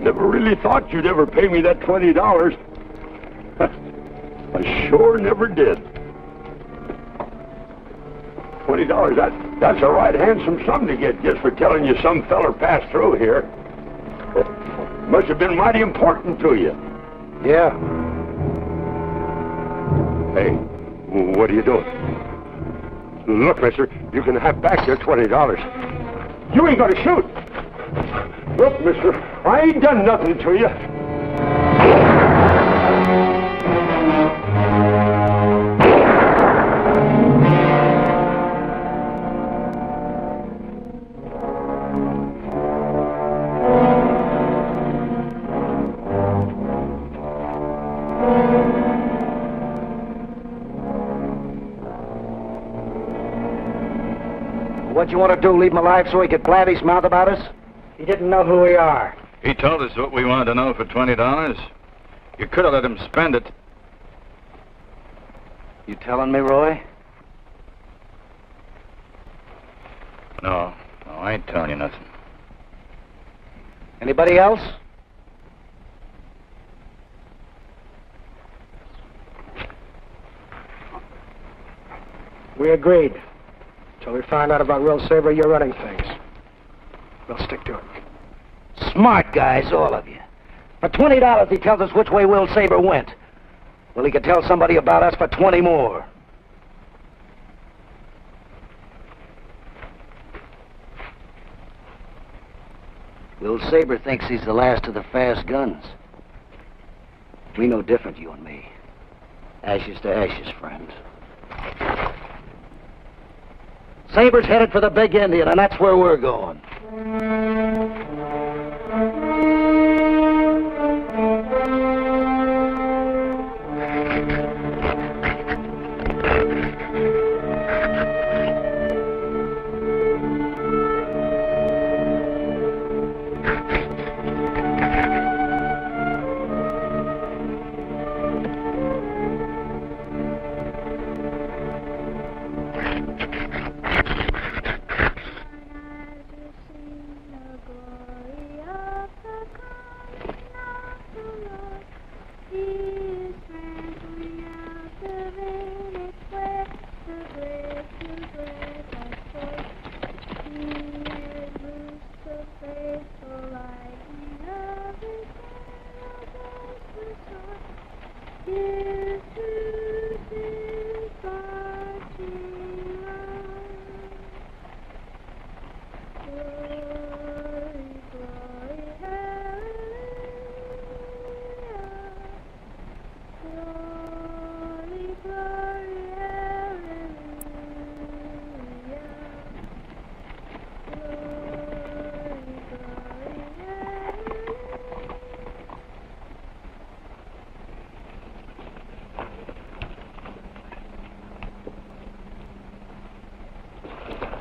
Never really thought you'd ever pay me that $20. I sure never did. $20, that's a right handsome sum to get just for telling you some feller passed through here. Must have been mighty important to you. Yeah. Hey, what are you doing? Look, mister, you can have back your $20. You ain't gonna shoot. Look, mister, I ain't done nothing to you. What you want to do, leave him alive so he could blab his mouth about us? He didn't know who we are. He told us what we wanted to know for $20. You could have let him spend it. You telling me, Roy? No, I ain't telling you nothing. Anybody else? We agreed. Till we find out about Will Saber, you're running things. We'll stick to it. Smart guys, all of you. For $20, he tells us which way Will Saber went. Well, he could tell somebody about us for 20 more. Will Saber thinks he's the last of the fast guns. We know different, you and me. Ashes to ashes, friends. Saber's headed for the Big Indian, and that's where we're going.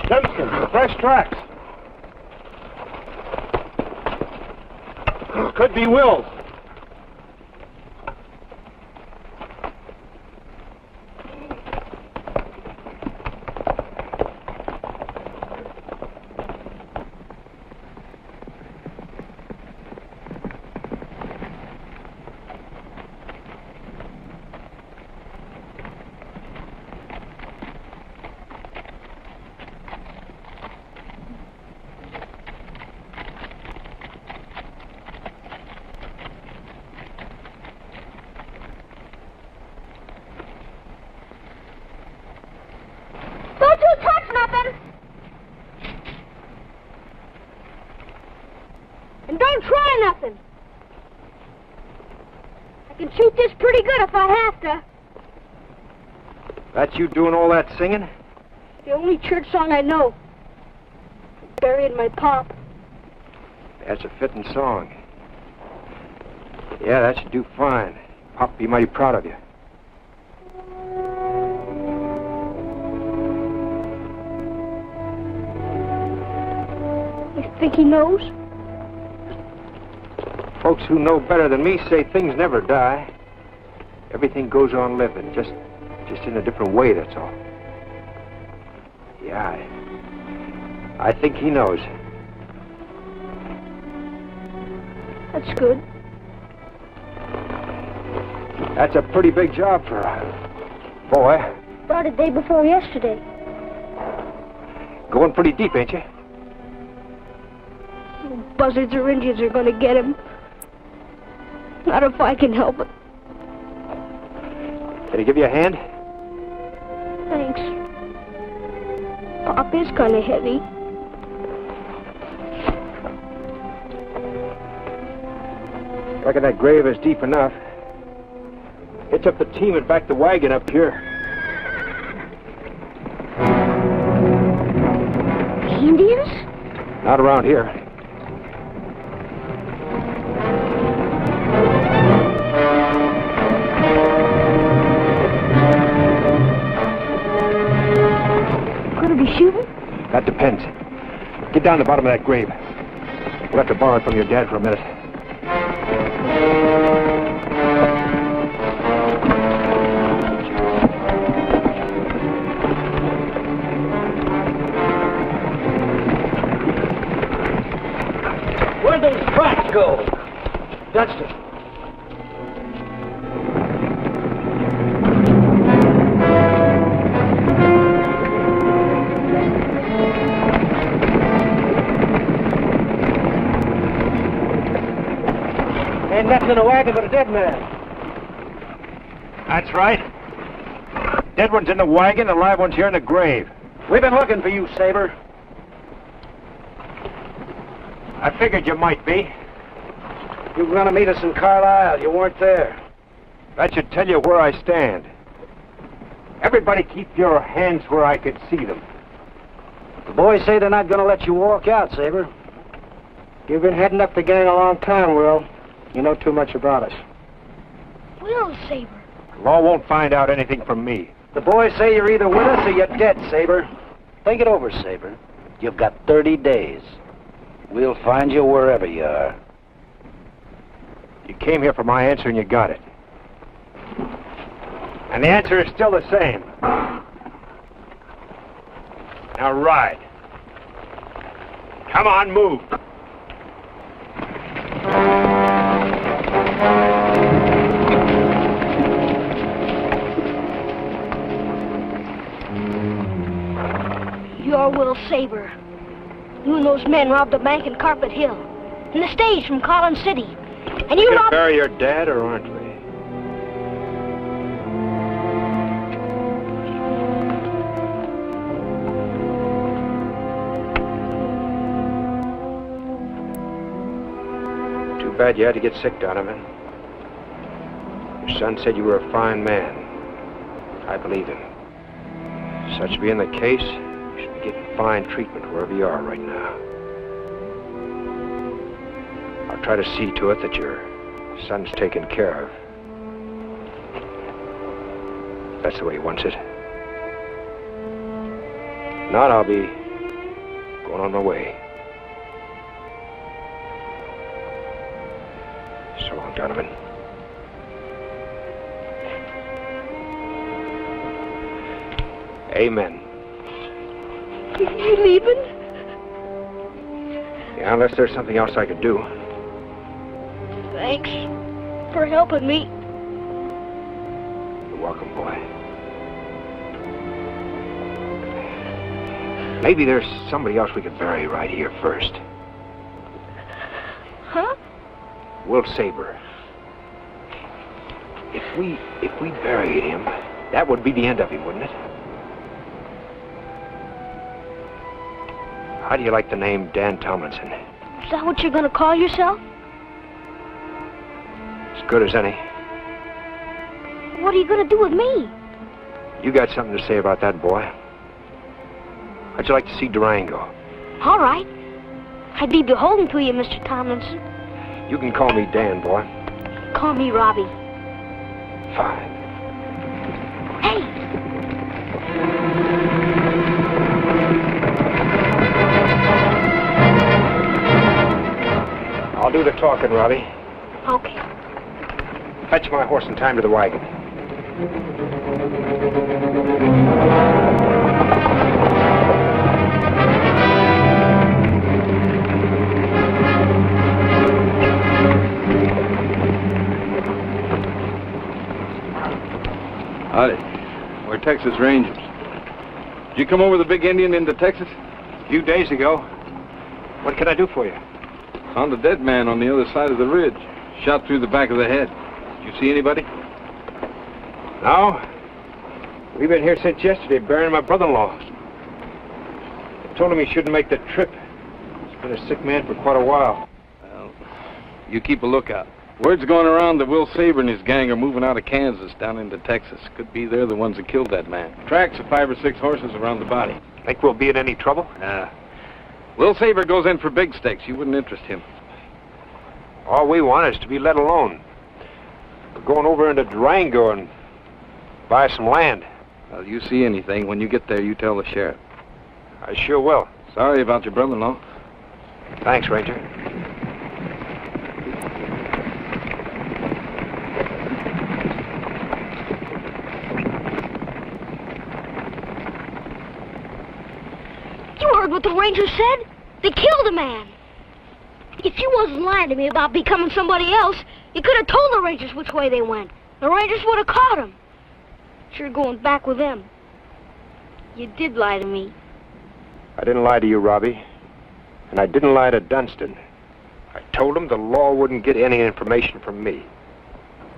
Simpson, fresh tracks. Could be Will's. Don't you touch nothing! And don't try nothing! I can shoot this pretty good if I have to. That's you doing all that singing? The only church song I know. Burying my pop. That's a fitting song. Yeah, that should do fine. Pop will be mighty proud of you. You think he knows? Folks who know better than me say things never die. Everything goes on living, just in a different way, that's all. Yeah, I think he knows. That's good. That's a pretty big job for a boy. Brought it day before yesterday. Going pretty deep, ain't you? Buzzards or Indians are gonna get him. Not if I can help it. Did he give you a hand? Thanks. Pop is kind of heavy. Reckon that grave is deep enough. Hitch up the team and back the wagon up here. The Indians? Not around here. Gonna be shooting? That depends. Get down the bottom of that grave. We'll have to borrow it from your dad for a minute. Where'd those tracks go? Dunstan. Ain't nothing in a wagon but a dead man. That's right. Dead one's in the wagon, the live one's here in the grave. We've been looking for you, Saber. I figured you might be. You were gonna meet us in Carlisle. You weren't there. That should tell you where I stand. Everybody keep your hands where I could see them. The boys say they're not gonna let you walk out, Saber. You've been heading up the gang a long time, Will. You know too much about us. Will Saber. The law won't find out anything from me. The boys say you're either with us or you're dead, Saber. Think it over, Saber. You've got 30 days. We'll find you wherever you are. You came here for my answer and you got it. And the answer is still the same. Now ride. Come on, move. You're Will Saber. You and those men robbed a bank in Carpet Hill. And the stage from Collins City. And you Gonna robbed... bury your dad, or aren't we? Too bad you had to get sick, Donovan. Your son said you were a fine man. I believe him. Such being the case, you should be getting fine treatment wherever you are right now. I'll try to see to it that your son's taken care of. That's the way he wants it. Not, I'll be going on my way. So long, Donovan. Amen. You leaving? Yeah, unless there's something else I could do. Thanks for helping me. You're welcome, boy. Maybe there's somebody else we could bury right here first. Huh? Will Saber. If we buried him, that would be the end of him, wouldn't it? How do you like the name Dan Tomlinson? Is that what you're gonna call yourself? As good as any. What are you gonna do with me? You got something to say about that, boy? How'd you like to see Durango? All right. I'd be beholden to you, Mr. Tomlinson. You can call me Dan, boy. Call me Robbie. Fine. Hey! I'll do the talking, Robbie. Okay. Fetch my horse in time to the wagon. Howdy. We're Texas Rangers. Did you come over the Big Indian into Texas? A few days ago. What can I do for you? Found a dead man on the other side of the ridge. Shot through the back of the head. Did you see anybody? No. We've been here since yesterday, burying my brother-in-law. I told him he shouldn't make the trip. He's been a sick man for quite a while. Well, you keep a lookout. Word's going around that Will Saber and his gang are moving out of Kansas down into Texas. Could be they're the ones that killed that man. Tracks of 5 or 6 horses around the body. Think we'll be in any trouble? Will Saber goes in for big stakes. You wouldn't interest him. All we want is to be let alone. We're going over into Durango and buy some land. Well, you see anything, when you get there, you tell the sheriff. I sure will. Sorry about your brother-in-law. Thanks, Ranger. You heard what the ranger said? They killed a man. If you wasn't lying to me about becoming somebody else, you could have told the rangers which way they went. The rangers would have caught him. Sure going back with them. You did lie to me. I didn't lie to you, Robbie. And I didn't lie to Dunston. I told him the law wouldn't get any information from me.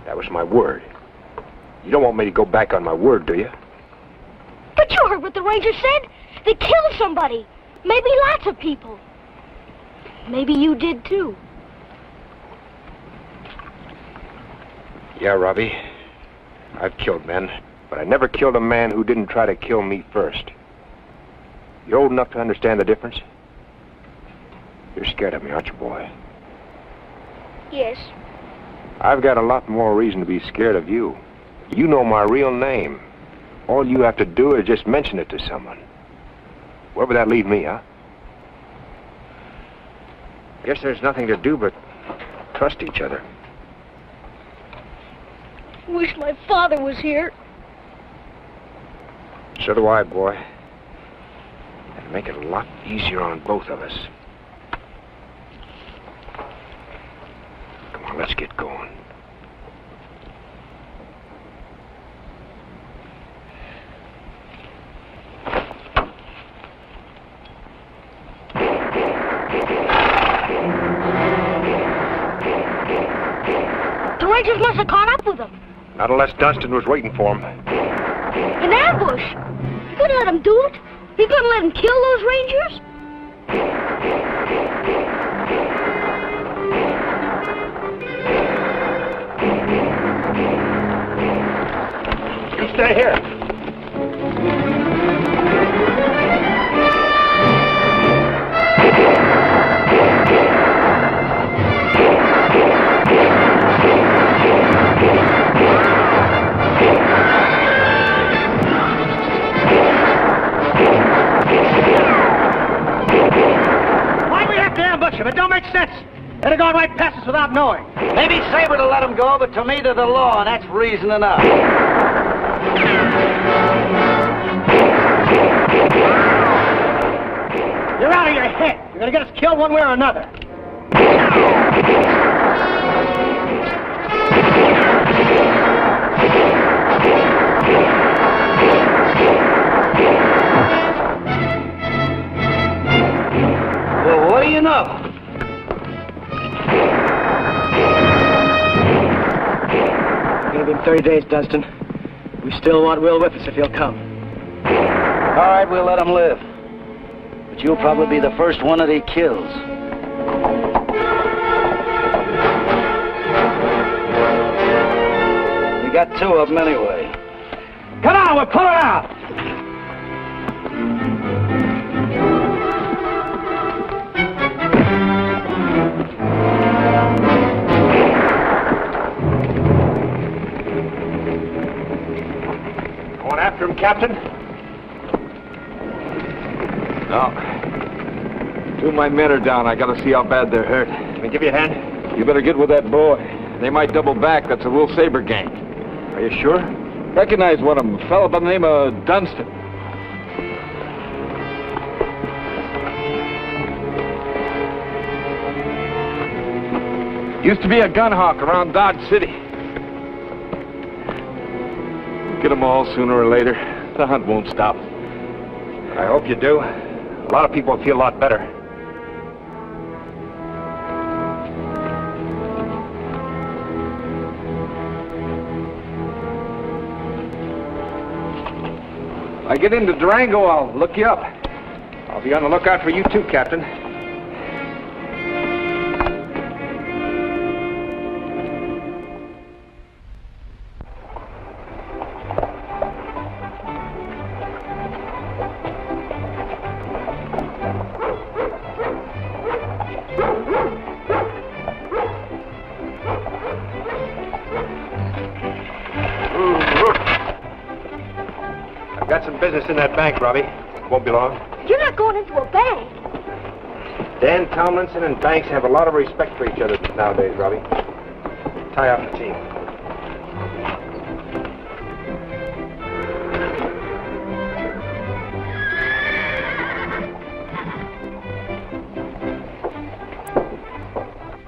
That was my word. You don't want me to go back on my word, do you? But you heard what the ranger said. They killed somebody. Maybe lots of people. Maybe you did, too. Yeah, Robbie. I've killed men, but I never killed a man who didn't try to kill me first. You old enough to understand the difference? You're scared of me, aren't you, boy? Yes. I've got a lot more reason to be scared of you. You know my real name. All you have to do is just mention it to someone. Where would that leave me, huh? Guess there's nothing to do but trust each other. Wish my father was here. So do I, boy. It'd make it a lot easier on both of us. Come on, let's get going. The rangers must have caught up with him. Not unless Dunston was waiting for him. An ambush. You couldn't let him do it. You couldn't let him kill those rangers. You stay here. It don't make sense. They'd have gone right past us without knowing. Maybe Saber to let him go, but to me they're the law, and that's reason enough. You're out of your head. You're gonna get us killed one way or another. Well, what do you know? Give him 30 days, Dunston. We still want Will with us if he'll come. All right, we'll let him live. But you'll probably be the first one that he kills. We got 2 of them anyway. Come on, we're pulling out. Going after him, Captain? No. 2 of my men are down. I gotta see how bad they're hurt. Can I give you a hand? You better get with that boy. They might double back. That's a Will Saber gang. Are you sure? Recognize one of them, a fellow by the name of Dunston. Used to be a gun hawk around Dodge City. Get them all sooner or later. The hunt won't stop. I hope you do. A lot of people feel a lot better. If I get into Durango, I'll look you up. I'll be on the lookout for you too, Captain. Got some business in that bank, Robbie. Won't be long. You're not going into a bank. Dan Tomlinson and banks have a lot of respect for each other nowadays, Robbie. Tie off the team.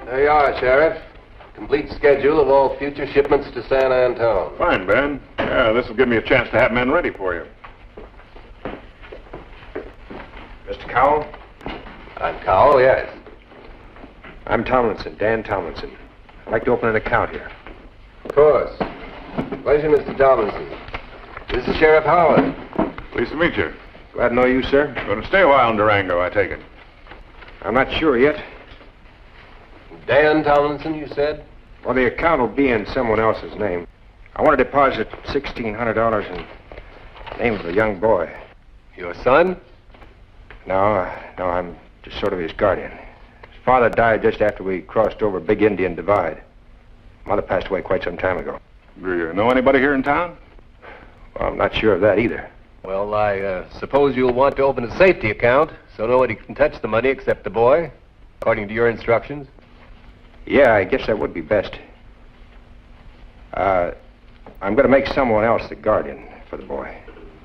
There you are, Sheriff. Complete schedule of all future shipments to San Antone. Fine, Ben. Yeah, this will give me a chance to have men ready for you. Mr. Cowell? I'm Cowell, yes. I'm Tomlinson, Dan Tomlinson. I'd like to open an account here. Of course. Pleasure, Mr. Tomlinson. This is Sheriff Howard. Pleased to meet you. Glad to know you, sir. Going to stay a while in Durango, I take it. I'm not sure yet. Dan Tomlinson, you said? Well, the account will be in someone else's name. I want to deposit $1,600 in the name of a young boy. Your son? No, I'm just sort of his guardian. His father died just after we crossed over Big Indian Divide. Mother passed away quite some time ago. Do you know anybody here in town? Well, I'm not sure of that either. Well, I suppose you'll want to open a safety account so nobody can touch the money except the boy, according to your instructions. Yeah, I guess that would be best. I'm going to make someone else the guardian for the boy.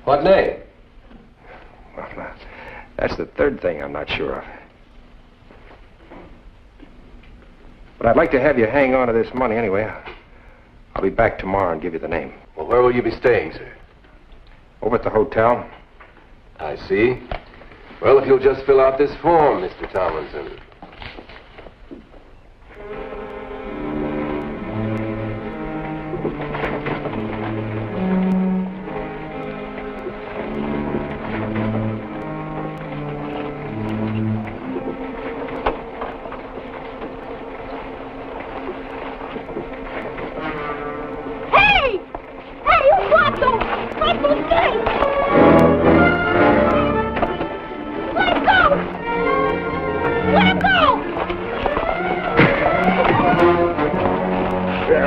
What name? Well, that's the third thing I'm not sure of. But I'd like to have you hang on to this money anyway. I'll be back tomorrow and give you the name. Well, where will you be staying, sir? Over at the hotel. I see. Well, if you'll just fill out this form, Mr. Tomlinson.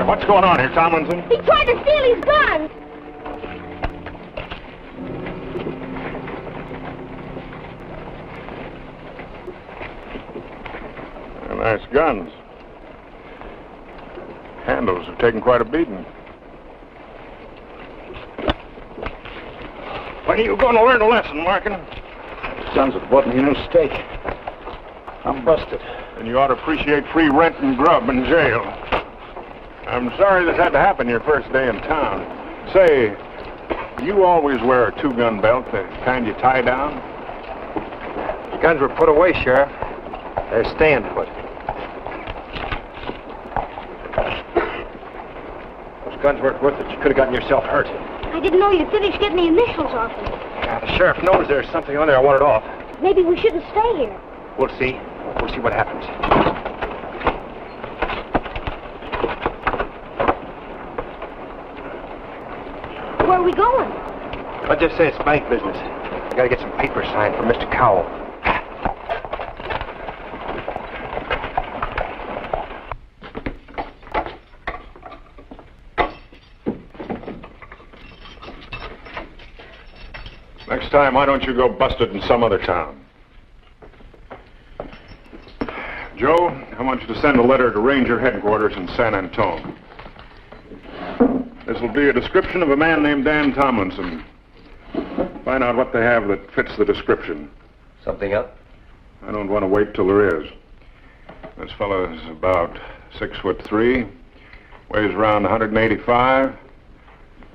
What's going on here, Tomlinson? He tried to steal his guns. Nice guns. Handles have taken quite a beating. When are you going to learn a lesson, Markin? Sons have bought me a new steak. I'm busted. And you ought to appreciate free rent and grub in jail. I'm sorry this had to happen your first day in town. Say, you always wear a two-gun belt, the kind you tie down? The guns were put away, Sheriff. They're staying put. Those guns weren't worth it. You could have gotten yourself hurt. I didn't know you'd finished getting the initials off him. Yeah, the sheriff knows there's something on there I wanted off. Maybe we shouldn't stay here. We'll see. We'll see what happens. Where are we going? I'll just say it's bank business. I gotta get some papers signed for Mr. Cowell. Next time, why don't you go busted in some other town? Joe, I want you to send a letter to Ranger headquarters in San Antone. This will be a description of a man named Dan Tomlinson. Find out what they have that fits the description. Something up? I don't want to wait till there is. This fellow's about 6'3", weighs around 185,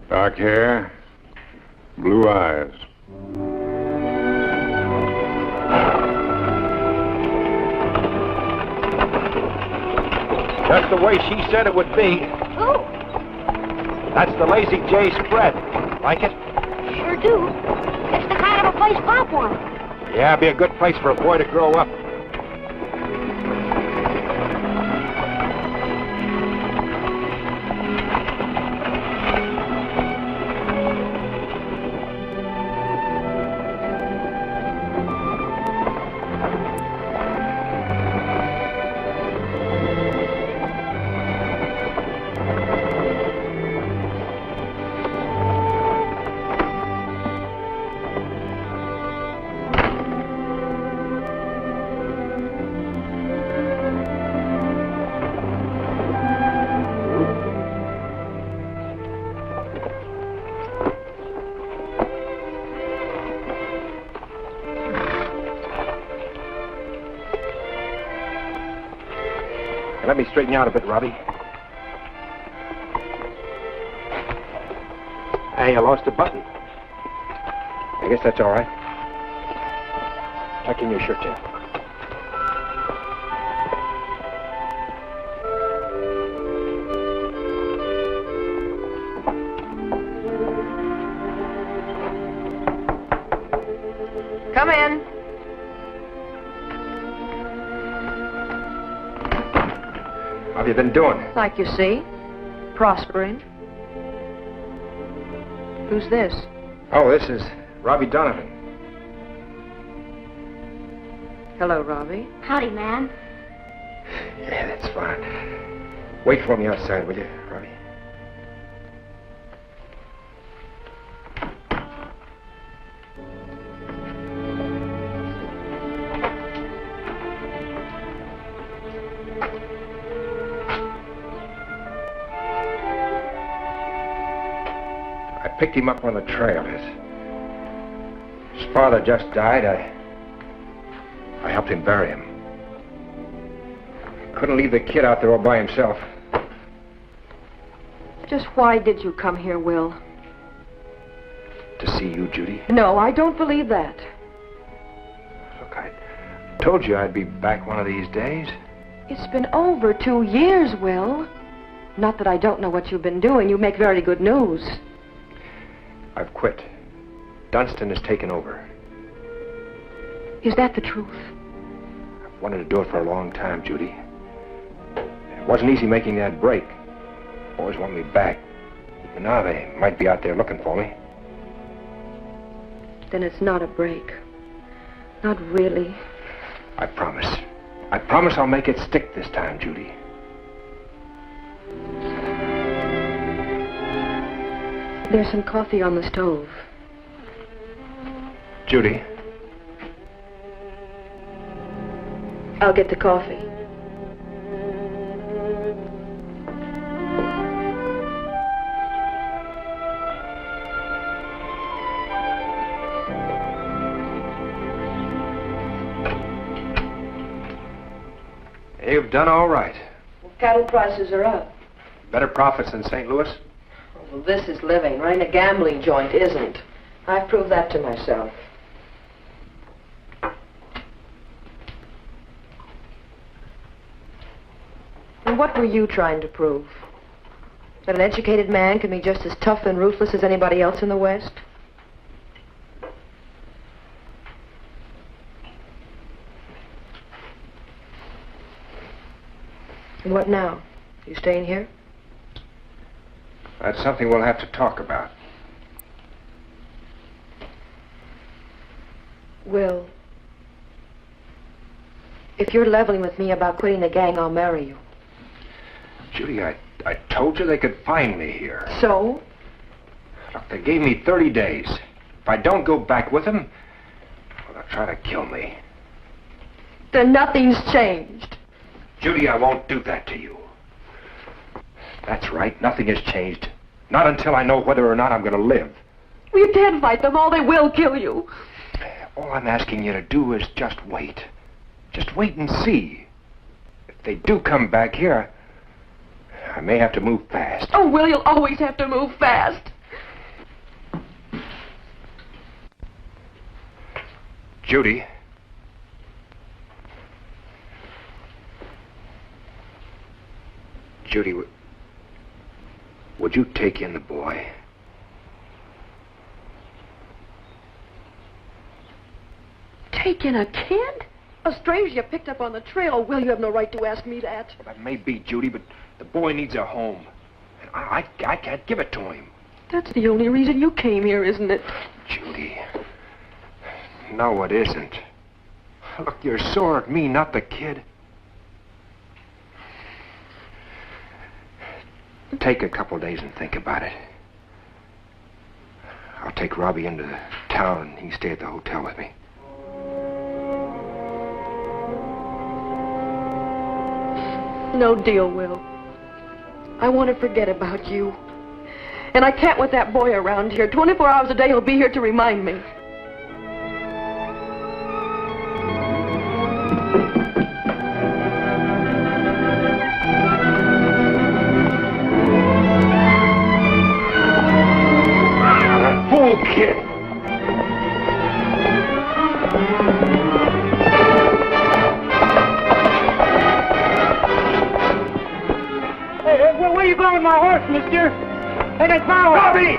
Dark hair, blue eyes. Just the way she said it would be. Oh, That's the Lazy J spread. Like it? sure do. It's the kind of a place Pop wanted. Yeah, be a good place for a boy to grow up. Let me straighten you out a bit, Robbie. Hey, I lost a button. I guess that's all right. Tuck in your shirt, Jim. Come in. How have you been doing? Like you see. Prospering. Who's this? Oh, this is Robbie Donovan. Hello, Robbie. Howdy, man. Yeah, that's fine. Wait for me outside, will you, Robbie? I picked him up on the trail. His father just died. I helped him bury him. Couldn't leave the kid out there all by himself. Just why did you come here, Will? To see you, Judy. No, I don't believe that. Look, I told you I'd be back one of these days. It's been over 2 years, Will. Not that I don't know what you've been doing. You make very good news. I've quit. Dunstan has taken over. Is that the truth? I've wanted to do it for a long time, Judy. It wasn't easy making that break. Boys want me back. Even now they might be out there looking for me. Then it's not a break. Not really. I promise. I promise I'll make it stick this time, Judy. There's some coffee on the stove. Judy. I'll get the coffee. You've done all right. Cattle prices are up. Better profits than St. Louis? Well, this is living. Running a gambling joint isn't. I've proved that to myself. And what were you trying to prove? That an educated man can be just as tough and ruthless as anybody else in the West? And what now? You staying here? That's something we'll have to talk about. Will, if you're leveling with me about quitting the gang, I'll marry you. Judy, I told you they could find me here. So? Look, they gave me 30 days. If I don't go back with them, well, they'll try to kill me. Then nothing's changed. Judy, I won't do that to you. That's right, nothing has changed. Not until I know whether or not I'm going to live. Well, you can't fight them all. They will kill you. All I'm asking you to do is just wait. Just wait and see. If they do come back here, I may have to move fast. Oh, Will, you'll always have to move fast. Judy. Judy, would you take in the boy? Take in a kid? A stranger you picked up on the trail. Will, you have no right to ask me that. That may be, Judy, but the boy needs a home. And I can't give it to him. That's the only reason you came here, isn't it? Judy. No, it isn't. Look, you're sore at me, not the kid. Take a couple days and think about it. I'll take Robbie into town and he can stay at the hotel with me. No deal, Will. I want to forget about you. And I can't with that boy around here. 24 hours a day he'll be here to remind me. Fool kid! Where are you going with my horse, mister? Hey, that's my horse. Robbie!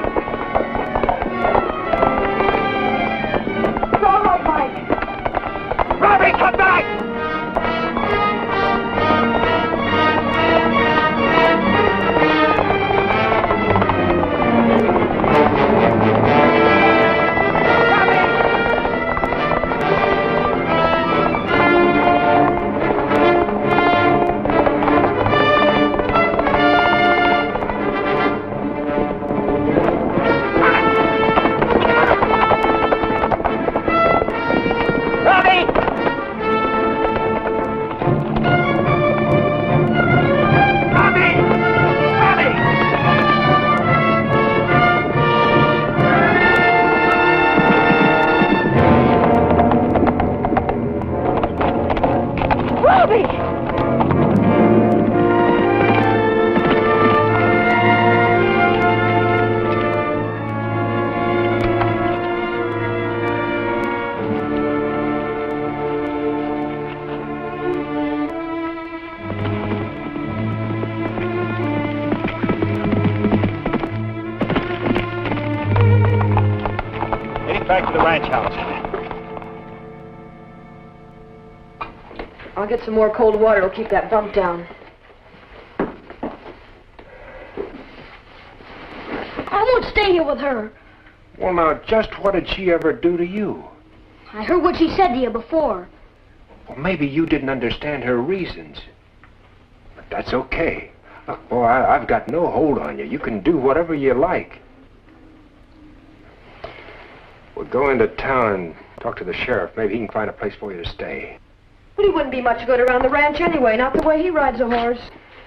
It's all right, Mike. Robbie, come back! Back to the ranch house. I'll get some more cold water. It'll keep that bump down. I won't stay here with her. Well, now, just what did she ever do to you? I heard what she said to you before. Well, maybe you didn't understand her reasons. But that's okay. Look, boy, I've got no hold on you. You can do whatever you like. We'll go into town and talk to the sheriff. Maybe he can find a place for you to stay. Well, he wouldn't be much good around the ranch anyway, not the way he rides a horse.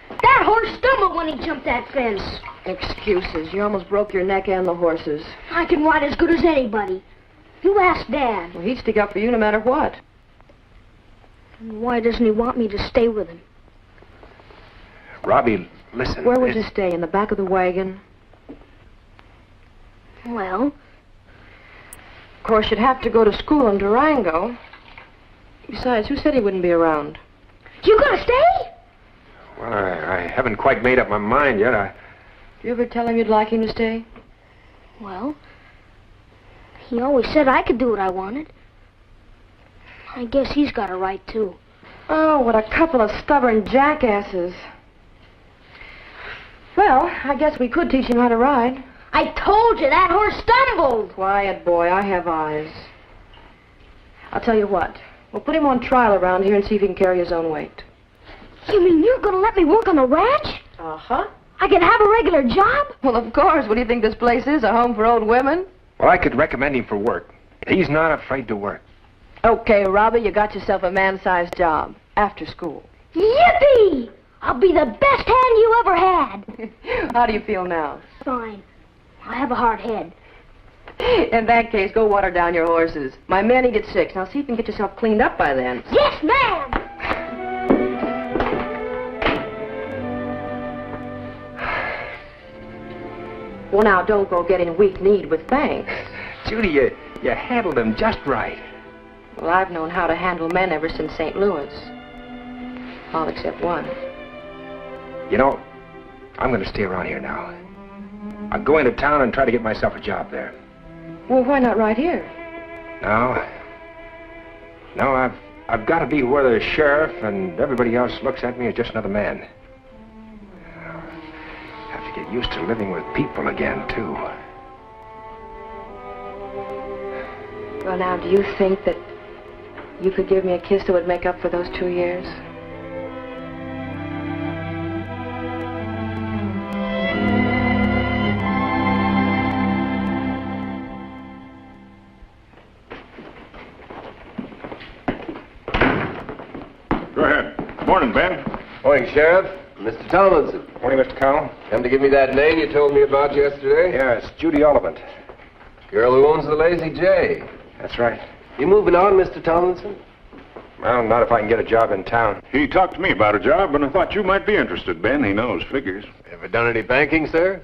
That horse stumbled when he jumped that fence. Excuses. You almost broke your neck and the horses. I can ride as good as anybody. You ask Dad. Well, he'd stick up for you no matter what. Why doesn't he want me to stay with him? Robbie, listen. Where would you stay? In the back of the wagon? Well, of course, you'd have to go to school in Durango. Besides, who said he wouldn't be around? you gonna stay? Well, I haven't quite made up my mind yet. You ever tell him you'd like him to stay? Well, he always said I could do what I wanted. I guess he's got a right, too. Oh, what a couple of stubborn jackasses. Well, I guess we could teach him how to ride. I told you, that horse stumbled. Quiet, boy. I have eyes. I'll tell you what. We'll put him on trial around here and see if he can carry his own weight. You mean you're gonna let me work on the ranch? Uh-huh. I can have a regular job? Well, of course. What do you think this place is, a home for old women? Well, I could recommend him for work. He's not afraid to work. Okay, Robbie, you got yourself a man-sized job. After school. Yippee! I'll be the best hand you ever had. How do you feel now? Fine. I have a hard head. In that case, go water down your horses. My man, he gets 6. Now see if you can get yourself cleaned up by then. Yes, ma'am! Well, now, don't go getting weak-kneed with thanks. Judy, you handled him just right. Well, I've known how to handle men ever since St. Louis. All except one. You know, I'm going to stay around here now. I'll go into town and try to get myself a job there. Well, why not right here? No, I've got to be where the sheriff and everybody else looks at me as just another man. I have to get used to living with people again, too. Well, now, do you think that you could give me a kiss that would make up for those 2 years? Go ahead. Morning, Ben. Morning, Sheriff. Mr. Tomlinson. Morning, Mr. Cowell. Come to give me that name you told me about yesterday? Yeah, it's Judy Oliphant. Girl who owns the Lazy J. That's right. You moving on, Mr. Tomlinson? Well, not if I can get a job in town. He talked to me about a job, and I thought you might be interested, Ben. He knows figures. Ever done any banking, sir?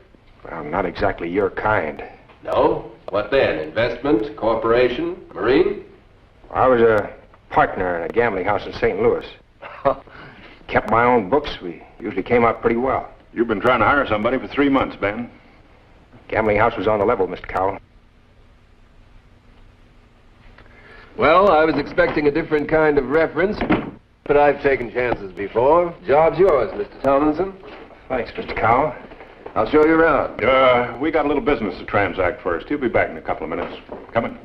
Well, not exactly your kind. No. What then? Investment, corporation, marine? I was a partner in a gambling house in St. Louis. Kept my own books. We usually came out pretty well. You've been trying to hire somebody for 3 months, Ben. Gambling house was on the level, Mr. Cowell. Well, I was expecting a different kind of reference, but I've taken chances before. Job's yours, Mr. Tomlinson. Thanks, Mr. Cowell. I'll show you around. We got a little business to transact first. He'll be back in a couple of minutes. Come in.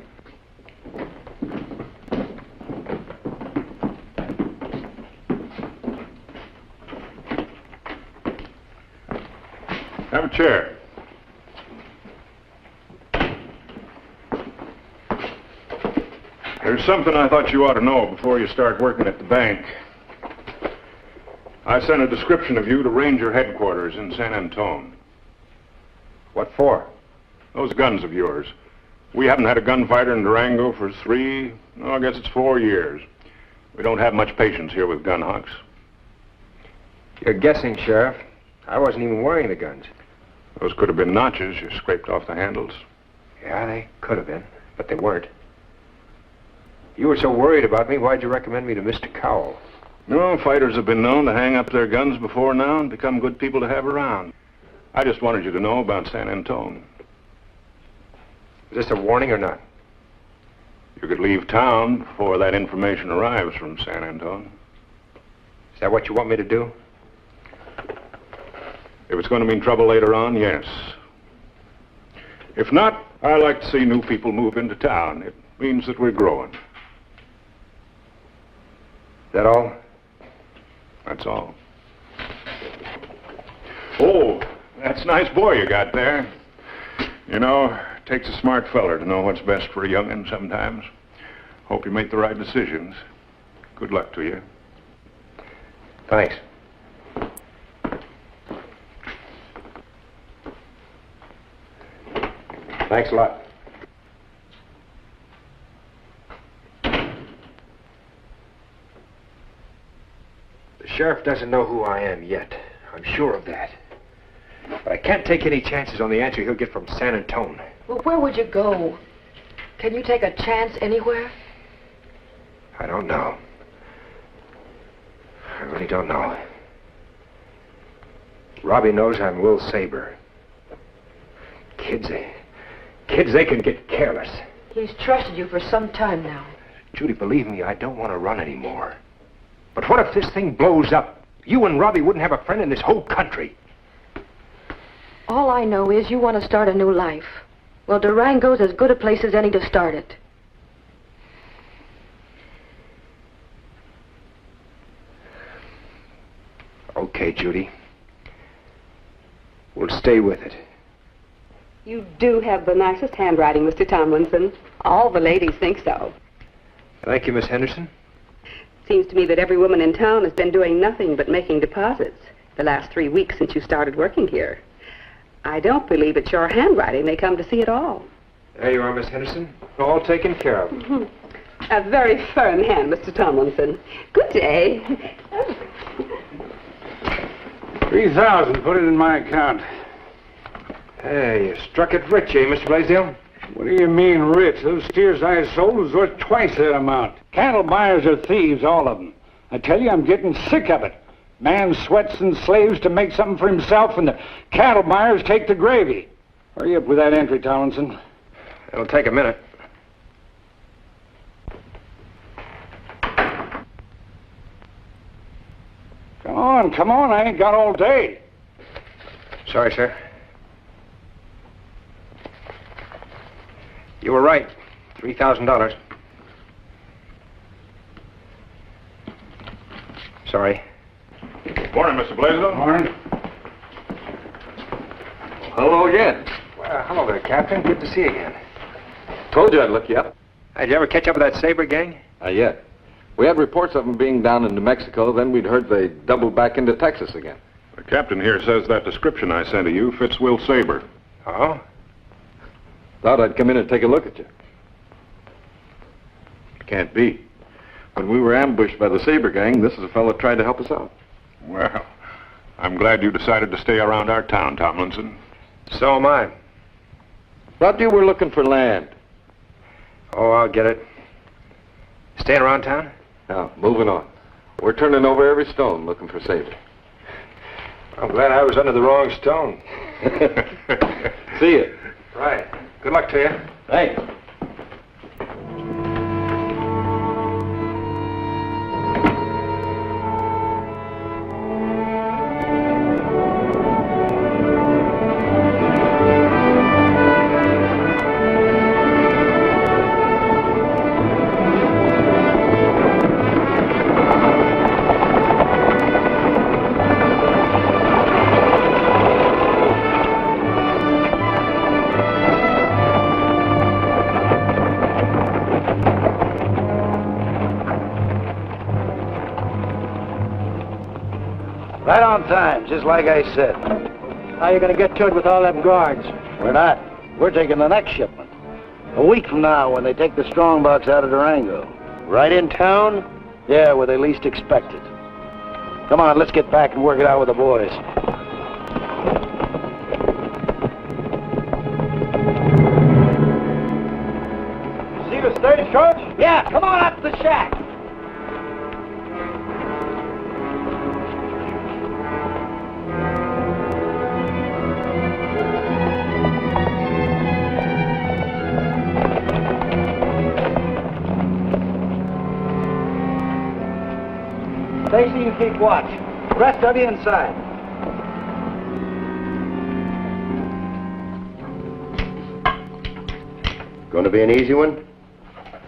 Have a chair. There's something I thought you ought to know before you start working at the bank. I sent a description of you to Ranger headquarters in San Antone. What for? Those guns of yours. We haven't had a gunfighter in Durango for 4 years. We don't have much patience here with gun hawks. You're guessing, Sheriff. I wasn't even wearing the guns. Those could have been notches you scraped off the handles. Yeah, they could have been, but they weren't. You were so worried about me, why'd you recommend me to Mr. Cowell? No, fighters have been known to hang up their guns before now and become good people to have around. I just wanted you to know about San Antone. Is this a warning or not? You could leave town before that information arrives from San Antone. Is that what you want me to do? If it's going to mean trouble later on, yes. If not, I like to see new people move into town. It means that we're growing. Is that all? That's all. Oh, that's a nice boy you got there. You know, it takes a smart feller to know what's best for a young'un sometimes. Hope you make the right decisions. Good luck to you. Thanks. Thanks a lot. The sheriff doesn't know who I am yet. I'm sure of that. But I can't take any chances on the answer he'll get from San Antone. Well, where would you go? Can you take a chance anywhere? I don't know. I really don't know. Robbie knows I'm Will Saber. Kids, they can get careless. He's trusted you for some time now. Judy, believe me, I don't want to run anymore. But what if this thing blows up? You and Robbie wouldn't have a friend in this whole country. All I know is you want to start a new life. Well, Durango's as good a place as any to start it. Okay, Judy. We'll stay with it. You do have the nicest handwriting, Mr. Tomlinson. All the ladies think so. Thank you, Miss Henderson. Seems to me that every woman in town has been doing nothing but making deposits the last 3 weeks since you started working here. I don't believe it's your handwriting they come to see at all. There you are, Miss Henderson. All taken care of. Mm-hmm. A very firm hand, Mr. Tomlinson. Good day. 3,000. Put it in my account. Hey, you struck it rich, eh, Mr. Blaisdell? What do you mean rich? Those steers I sold was worth twice that amount. Cattle buyers are thieves, all of them. I tell you, I'm getting sick of it. Man sweats and slaves to make something for himself, and the cattle buyers take the gravy. Hurry up with that entry, Tomlinson. It'll take a minute. Come on, I ain't got all day. Sorry, sir. You were right. $3,000. Sorry. Morning, Mr. Blaisdell. Morning. Hello again. Well, hello there, Captain. Good to see you again. Told you I'd look you up. Did you ever catch up with that Saber gang? Not yet. We had reports of them being down in New Mexico, then we'd heard they doubled back into Texas again. The captain here says that description I sent to you fits Will Saber. Oh? Thought I'd come in and take a look at you. Can't be. When we were ambushed by the Saber gang, this is a fellow that tried to help us out. Well, I'm glad you decided to stay around our town, Tomlinson. So am I. Thought you were looking for land. Oh, I'll get it. Staying around town? Now, moving on. We're turning over every stone looking for Saber. I'm glad I was under the wrong stone. See you. Right. Good luck to you. Thanks. Right on time, just like I said. How you gonna get to it with all them guards? We're not. We're taking the next shipment. A week from now, when they take the strongbox out of Durango. Right in town? Yeah, where they least expect it. Come on, let's get back and work it out with the boys. See the stagecoach? Yeah, come on up to the shack. Stacy, you keep watch. The rest of you inside. Going to be an easy one?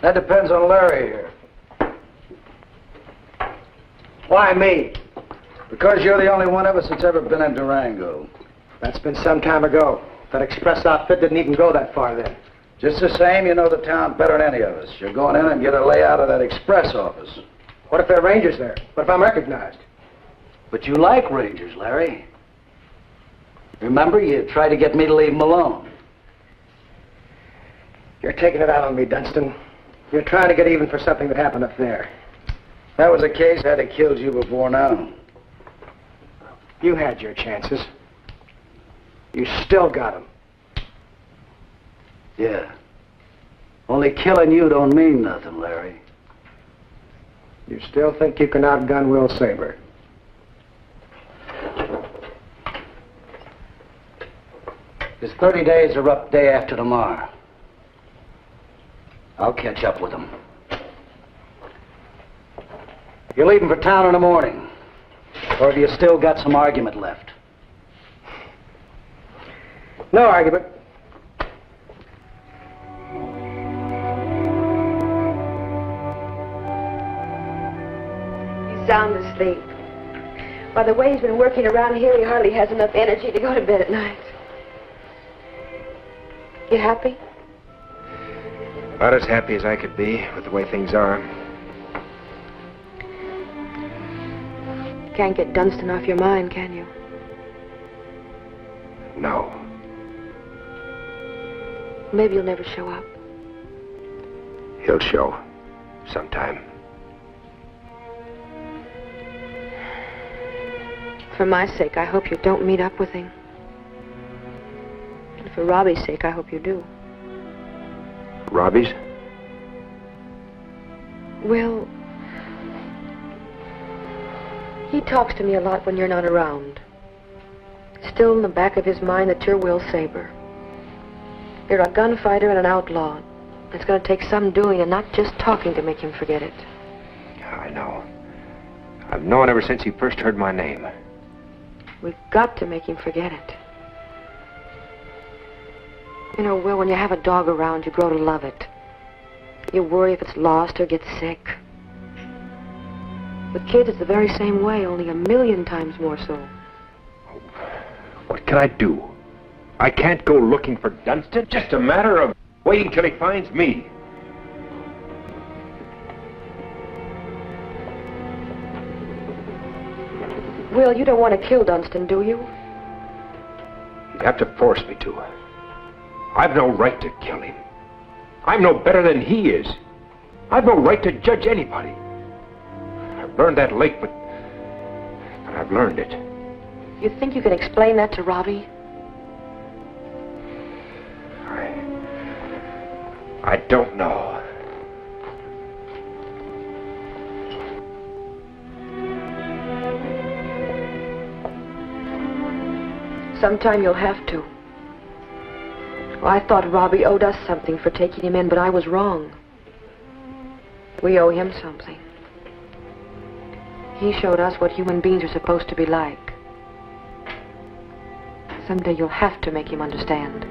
That depends on Larry here. Why me? Because you're the only one of us that's ever been in Durango. That's been some time ago. That express outfit didn't even go that far then. Just the same, you know the town better than any of us. You're going in and get a layout of that express office. What if there are rangers there? What if I'm recognized? But you like rangers, Larry. Remember, you tried to get me to leave them alone. You're taking it out on me, Dunstan. You're trying to get even for something that happened up there. If that was the case, I'd have killed you before now. You had your chances. You still got them. Yeah. Only killing you don't mean nothing, Larry. You still think you can outgun Will Saber? His 30 days are up day after tomorrow. I'll catch up with him. You're leaving for town in the morning. Or have you still got some argument left? No argument. He's sound asleep. By the way he's been working around here, he hardly has enough energy to go to bed at night. You happy? About as happy as I could be with the way things are. Can't get Dunstan off your mind, can you? No. Maybe you'll never show up. He'll show. Sometime. For my sake, I hope you don't meet up with him. And for Robbie's sake, I hope you do. Robbie's? Will, he talks to me a lot when you're not around. Still in the back of his mind that you're Will Saber. You're a gunfighter and an outlaw. It's going to take some doing and not just talking to make him forget it. I know. I've known ever since he first heard my name. We've got to make him forget it. You know, Will, when you have a dog around, you grow to love it. You worry if it's lost or gets sick. With kids, it's the very same way, only 1,000,000 times more so. What can I do? I can't go looking for Dunstan. Just a matter of waiting till he finds me. Will, you don't want to kill Dunstan, do you? You'd have to force me to. I've no right to kill him. I'm no better than he is. I've no right to judge anybody. I've learned that late, but I've learned it. You think you can explain that to Robbie? I don't know. Sometime you'll have to. Well, I thought Robbie owed us something for taking him in, but I was wrong. We owe him something. He showed us what human beings are supposed to be like. Someday you'll have to make him understand.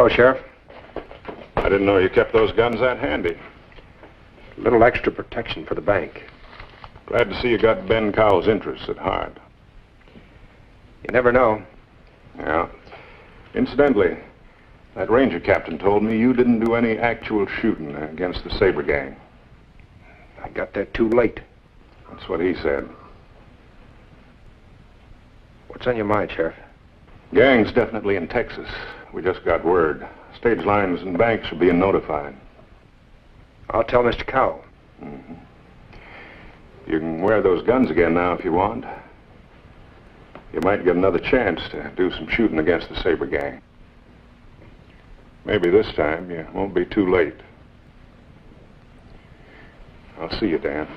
Sheriff? I didn't know you kept those guns that handy. A little extra protection for the bank. Glad to see you got Ben Cowell's interests at heart. You never know. Yeah. Incidentally, that ranger captain told me you didn't do any actual shooting against the Saber gang. I got there too late. That's what he said. What's on your mind, Sheriff? Gang's definitely in Texas. We just got word. Stage lines and banks are being notified. I'll tell Mr. Cowell. Mm-hmm. You can wear those guns again now if you want. You might get another chance to do some shooting against the Saber gang. Maybe this time you won't be too late. I'll see you, Dan.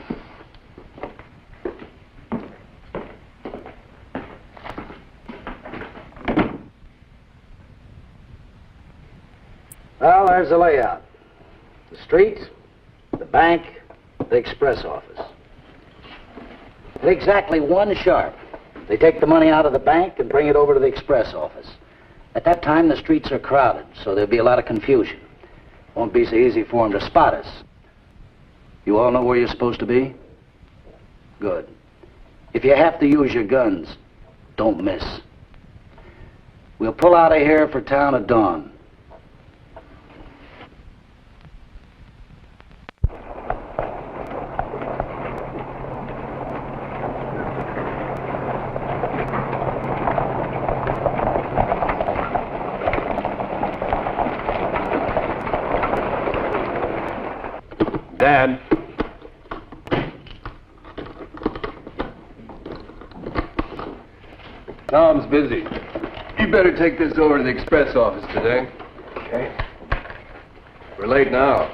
Well, there's the layout. The street, the bank, the express office. At exactly 1 sharp, they take the money out of the bank and bring it over to the express office. At that time, the streets are crowded, so there'll be a lot of confusion. Won't be so easy for them to spot us. You all know where you're supposed to be? Good. If you have to use your guns, don't miss. We'll pull out of here for town at dawn. Dad. Tom's busy. You better take this over to the express office today. Okay. We're late now.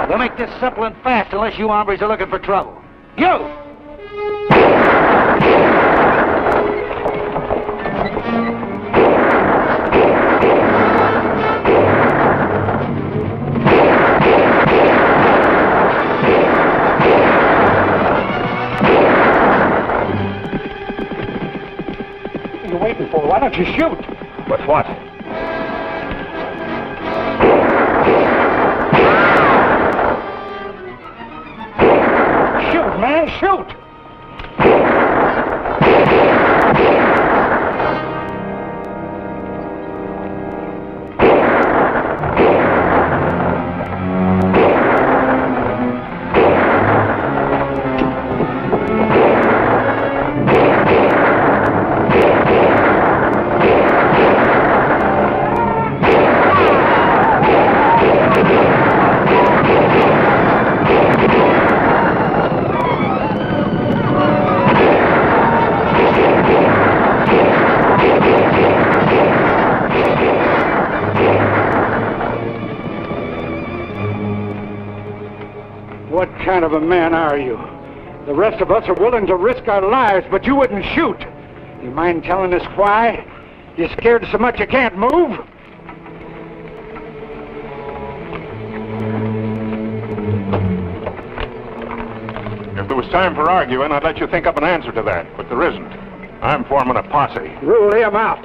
We'll make this simple and fast unless you hombres are looking for trouble. You! What are you waiting for? Why don't you shoot? With what? Shoot, man, shoot! What kind of a man are you? The rest of us are willing to risk our lives, but you wouldn't shoot. You mind telling us why? You scared so much you can't move? If there was time for arguing, I'd let you think up an answer to that, but there isn't. I'm forming a posse. Rule him out.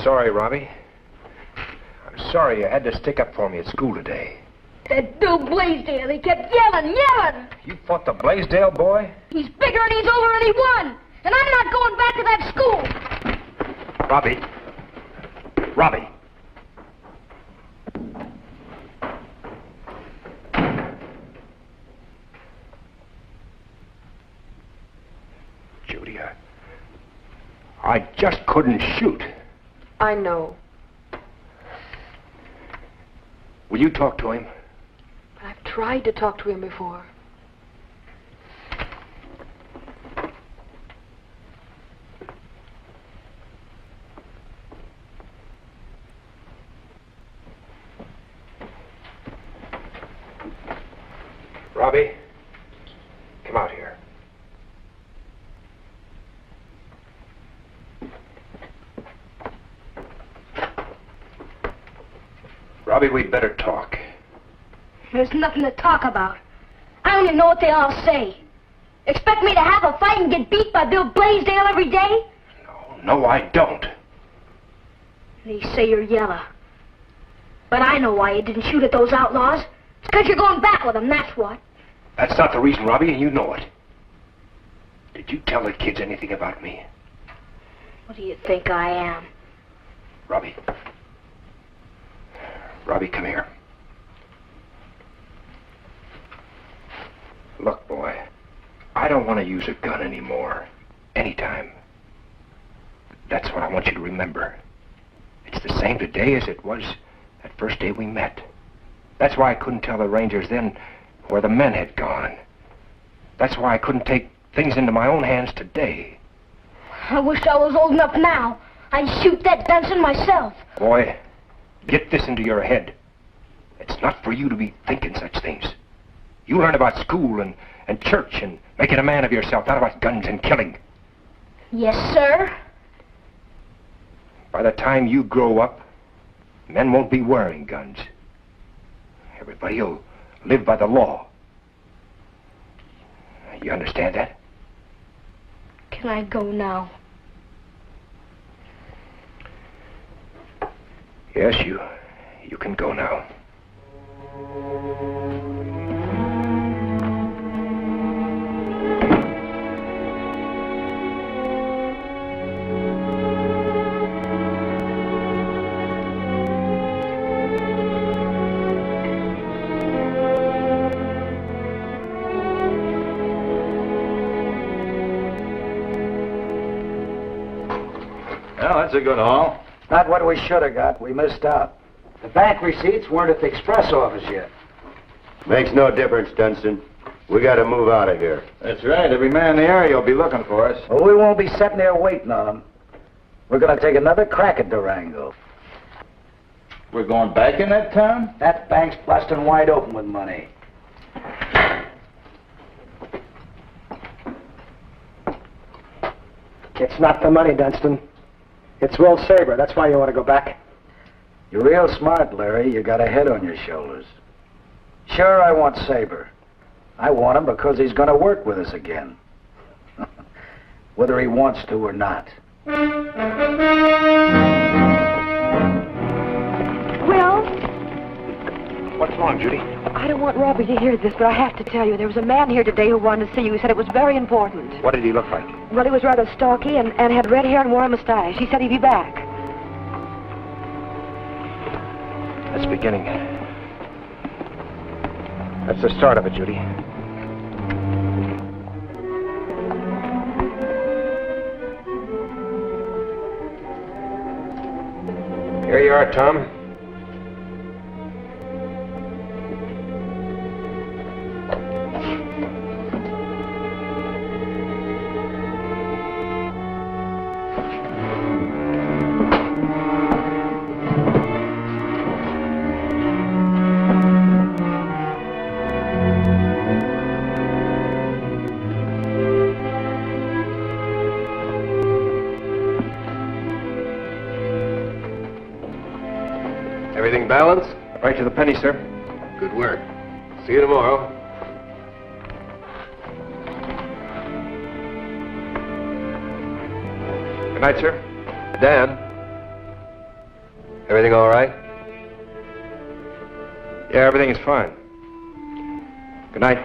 Sorry, Robbie. I'm sorry you had to stick up for me at school today. That Bill Blaisdell, he kept yelling. You fought the Blaisdell boy? He's bigger and he's older and he won. And I'm not going back to that school. Robbie. Robbie. Judy, I just couldn't shoot. I know. Will you talk to him? I've tried to talk to him before. Robbie, come out here. Robbie, we'd better talk. There's nothing to talk about. I only know what they all say. Expect me to have a fight and get beat by Bill Blaisdell every day? No, I don't. They say you're yellow. But I know why you didn't shoot at those outlaws. It's because you're going back with them, that's what. That's not the reason, Robbie, and you know it. Did you tell the kids anything about me? What do you think I am? Robbie. Robbie, come here. Look, boy, I don't want to use a gun anymore. Anytime. That's what I want you to remember. It's the same today as it was that first day we met. That's why I couldn't tell the Rangers then where the men had gone. That's why I couldn't take things into my own hands today. I wish I was old enough now. I'd shoot that Benson myself. Boy, get this into your head. It's not for you to be thinking such things. You learn about school and church and making a man of yourself, not about guns and killing. Yes, sir. By the time you grow up, men won't be wearing guns. Everybody will live by the law. You understand that? Can I go now? Yes, you can go now. Well, that's a good haul. Not what we should have got. We missed out. The bank receipts weren't at the express office yet. Makes no difference, Dunston. We got to move out of here. That's right. Every man in the area will be looking for us. Well, we won't be sitting there waiting on them. We're going to take another crack at Durango. We're going back in that town? That bank's busting wide open with money. It's not the money, Dunston. It's Will Saber. That's why you want to go back. You're real smart, Larry. You got a head on your shoulders. Sure, I want Saber. I want him because he's going to work with us again. Whether he wants to or not. Will? What's wrong, Judy? I don't want Robbie to hear this, but I have to tell you. There was a man here today who wanted to see you. He said it was very important. What did he look like? Well, he was rather stocky and had red hair and wore a mustache. He said he'd be back. That's beginning. That's the start of it, Judy. Here you are, Tom. Everything balanced? Right to the penny, sir. Good work. See you tomorrow. Good night, sir. Dan, everything all right? Yeah, everything is fine. Good night.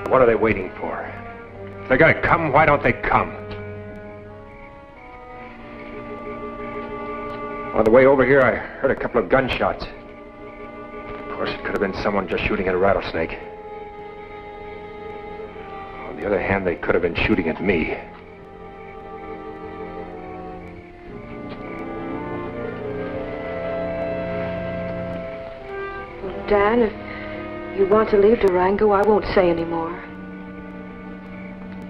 What are they waiting for? If they're gonna come, why don't they come? On the way over here, I heard a couple of gunshots. Of course, it could have been someone just shooting at a rattlesnake. On the other hand, they could have been shooting at me. Well, Dan, if you want to leave Durango, I won't say any more.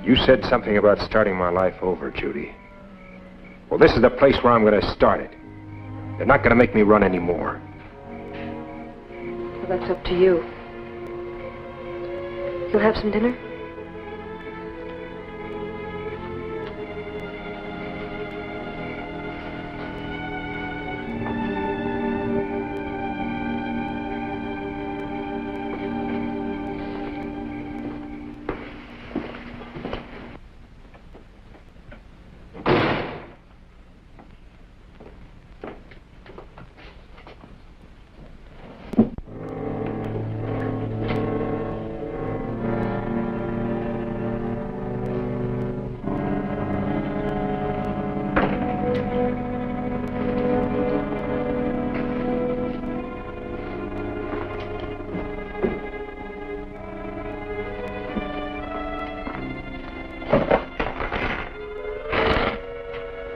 You said something about starting my life over, Judy. Well, this is the place where I'm going to start it. They're not going to make me run anymore. Well, that's up to you. You'll have some dinner?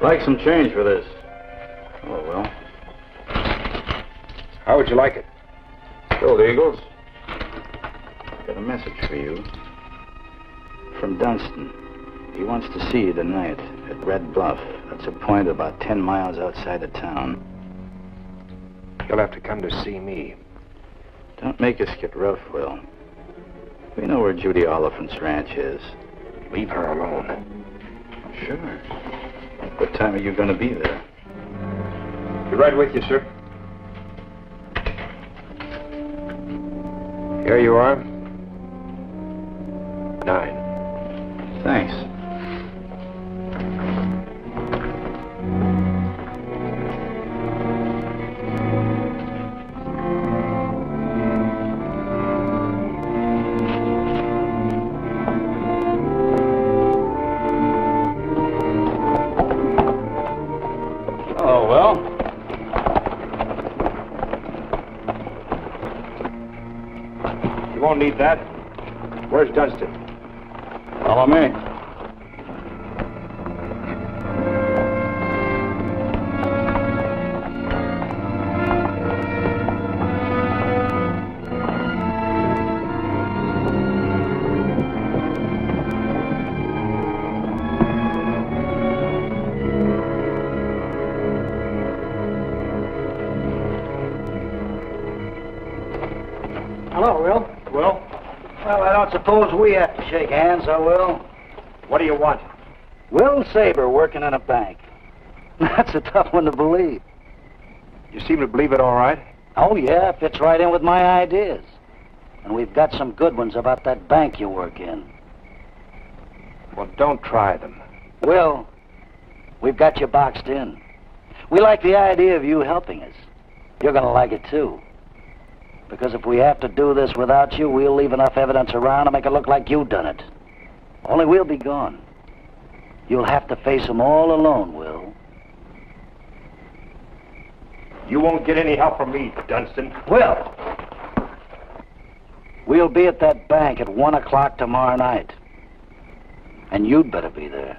Like some change for this. Oh, well. How would you like it? Gold Eagles. Got a message for you. From Dunston. He wants to see you tonight at Red Bluff. That's a point about 10 miles outside of town. You'll have to come to see me. Don't make us get rough, Will. We know where Judy Oliphant's ranch is. Leave her alone. Sure. What time are you going to be there? Be right with you, sir. Here you are. 9. Thanks. Oh, well. You won't need that. Where's Dunston? Follow me. Hello, Will. Will? Well, I don't suppose we have to shake hands, I will. What do you want? Will Saber working in a bank. That's a tough one to believe. You seem to believe it all right. Oh, yeah, fits right in with my ideas. And we've got some good ones about that bank you work in. Well, don't try them. Will, we've got you boxed in. We like the idea of you helping us. You're going to like it, too. Because if we have to do this without you, we'll leave enough evidence around to make it look like you done it. Only we'll be gone. You'll have to face them all alone, Will. You won't get any help from me, Dunston. Will! We'll be at that bank at 1 o'clock tomorrow night. And you'd better be there.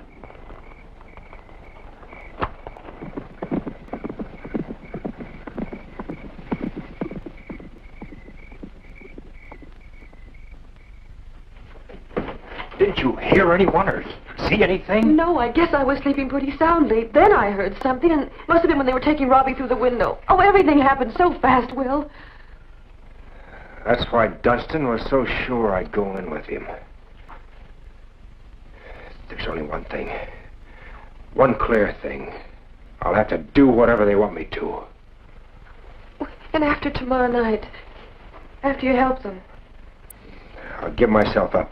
Didn't you hear anyone or see anything? No, I guess I was sleeping pretty soundly. Then I heard something, and it must have been when they were taking Robbie through the window. Oh, everything happened so fast, Will. That's why Dunston was so sure I'd go in with him. There's only one thing. One clear thing. I'll have to do whatever they want me to. And after tomorrow night, after you help them. I'll give myself up.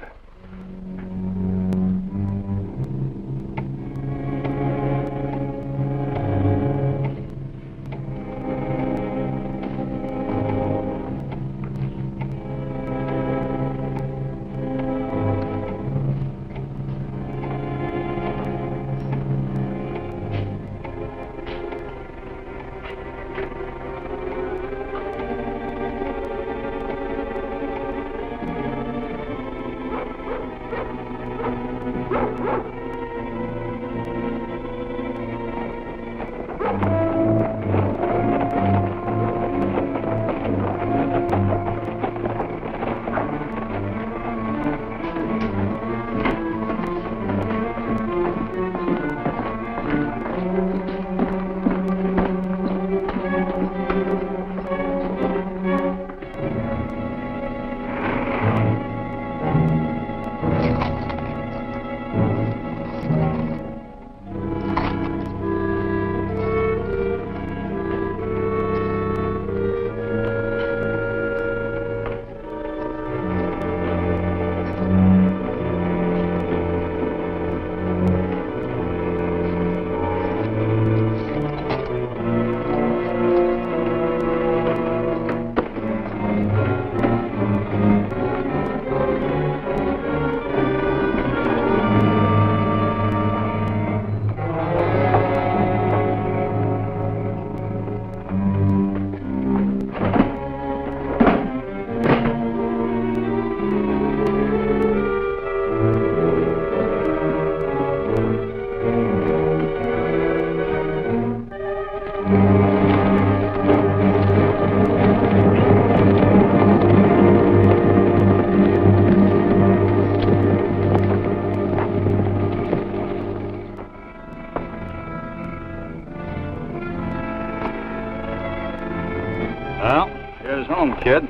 kid.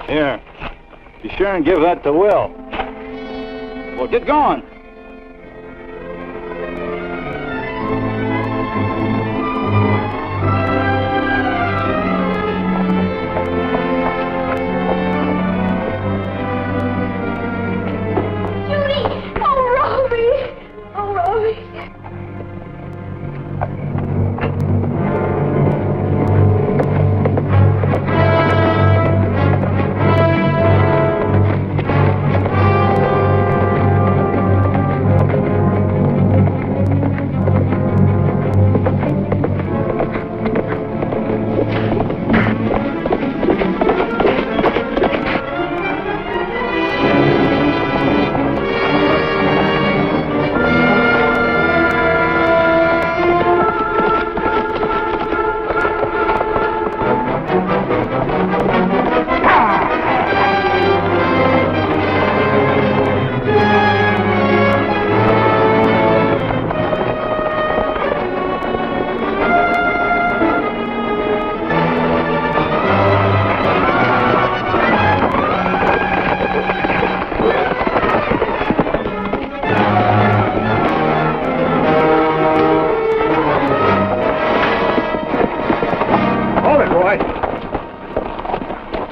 Here. Be sure and give that to Will. Well, get going.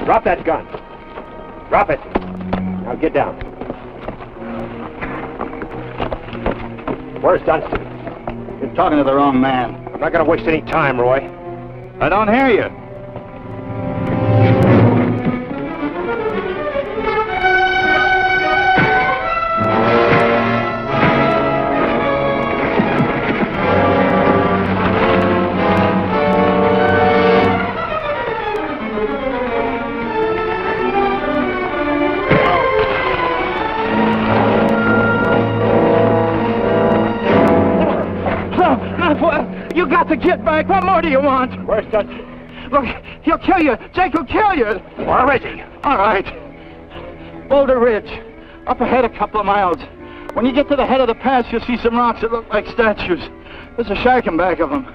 Drop that gun. Drop it. Now get down. Where's Dunston? You're talking to the wrong man. I'm not going to waste any time, Roy. I don't hear you. You got to get back. What more do you want? Where's Dunston? Look, he'll kill you. Jake will kill you. Where is he? All right. Boulder Ridge. Up ahead a couple of miles. When you get to the head of the pass, you'll see some rocks that look like statues. There's a shack in back of them.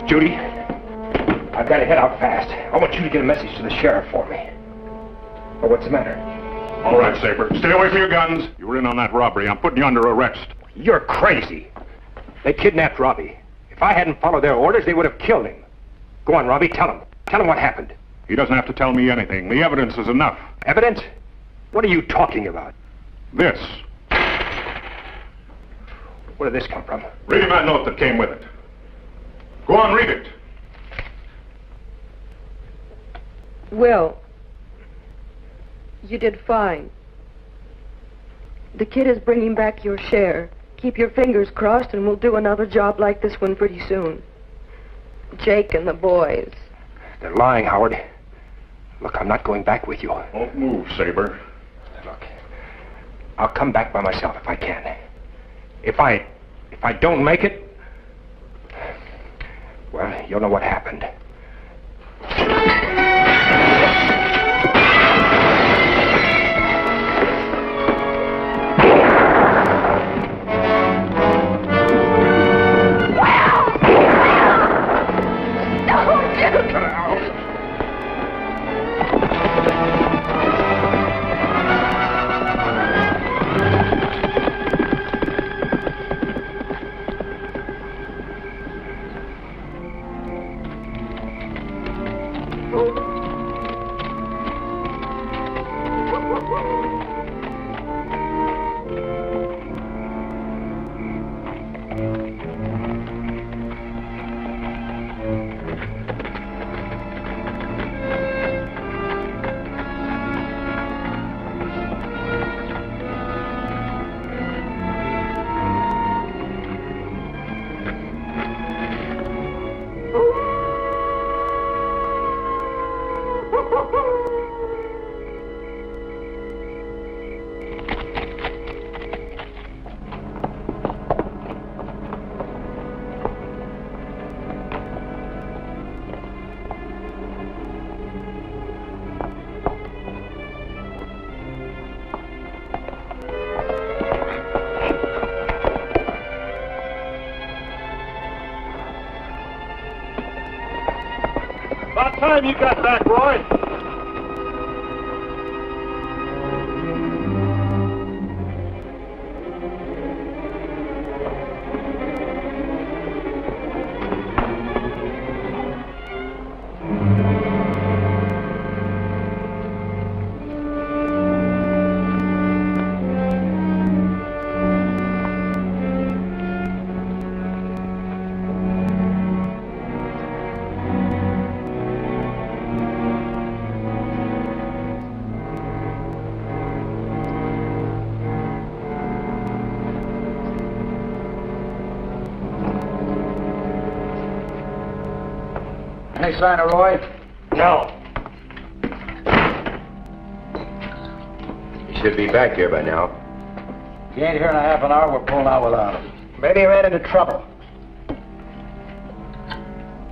Judy, I've got to head out fast. I want you to get a message to the sheriff for me. Oh, what's the matter? All right, Saber. Stay away from your guns. You were in on that robbery. I'm putting you under arrest. You're crazy. They kidnapped Robbie. If I hadn't followed their orders, they would have killed him. Go on, Robbie, tell him. Tell him what happened. He doesn't have to tell me anything. The evidence is enough. Evidence? What are you talking about? This. Where did this come from? Read him that note that came with it. Go on, read it. Will, you did fine. The kid is bringing back your share. Keep your fingers crossed and we'll do another job like this one pretty soon. Jake and the boys. They're lying, Howard. Look, I'm not going back with you. Don't move, Saber. Look, I'll come back by myself if I can. If I don't make it, well, you'll know what happened. About time you got back, Roy. Any sign of Roy? No. He should be back here by now. If he ain't here in a half an hour, we're pulling out without him. Maybe he ran into trouble.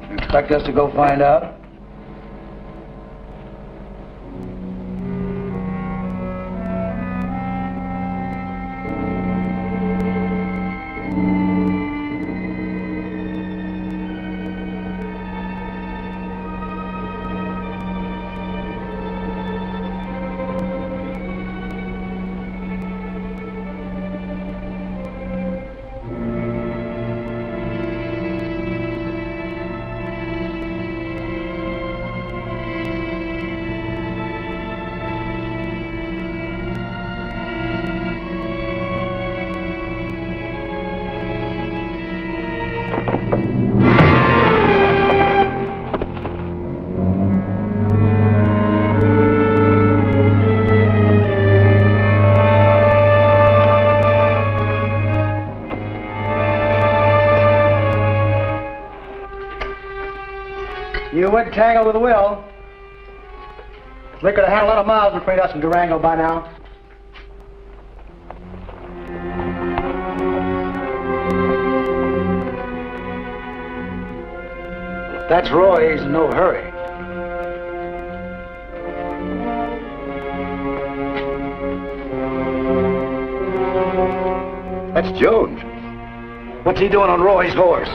You expect us to go find out? You went tangled with Will. Liquor had a lot of miles between us and Durango by now. If that's Roy, he's in no hurry. That's Jones. What's he doing on Roy's horse?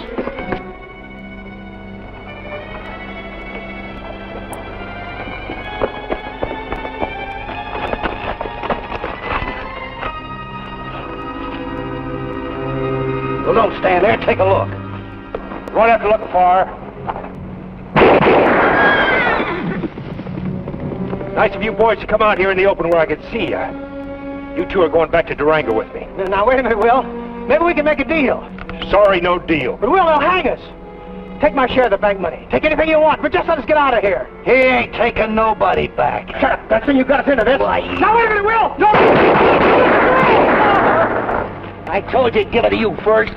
Well, don't stand there. Take a look. You won't have to look far. Nice of you boys to come out here in the open where I can see you. You two are going back to Durango with me. Now, wait a minute, Will. Maybe we can make a deal. Sorry, no deal. But, Will, they'll hang us. Take my share of the bank money. Take anything you want, but just let us get out of here. He ain't taking nobody back. Shut up. That's when you got us into this. Why? Now, wait a minute, Will. No! I told you to give it to you first.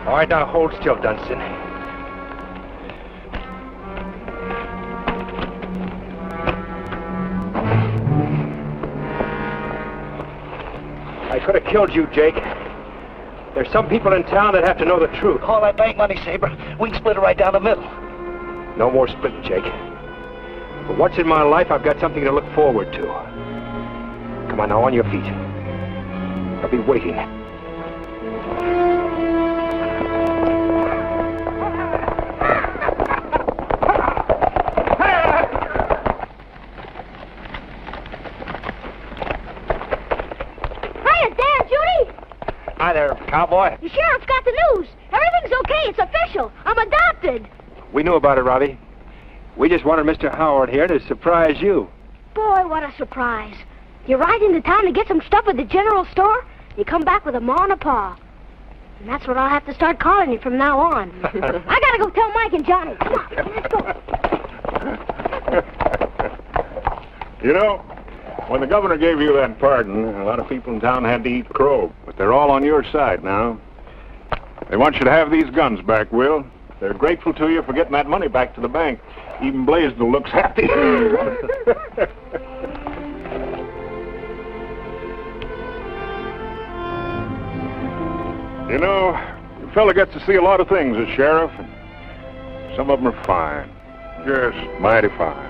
All right, now hold still, Dunstan. I could have killed you, Jake. There's some people in town that have to know the truth. All that bank money, Saber. We can split it right down the middle. No more splitting, Jake. For once in my life, I've got something to look forward to. Come on now, on your feet. I'll be waiting. Hi there, cowboy. The sheriff's got the news. Everything's okay. It's official. I'm adopted. We knew about it, Robbie. We just wanted Mr. Howard here to surprise you. Boy, what a surprise. You ride into town to get some stuff at the general store, you come back with a ma and a pa. And that's what I'll have to start calling you from now on. I gotta go tell Mike and Johnny. Come on, let's go. You know, when the governor gave you that pardon, a lot of people in town had to eat crow, but they're all on your side now. They want you to have these guns back, Will. They're grateful to you for getting that money back to the bank. Even Blaisdell looks happy. You know, a fella gets to see a lot of things as sheriff, and some of them are fine. Just mighty fine.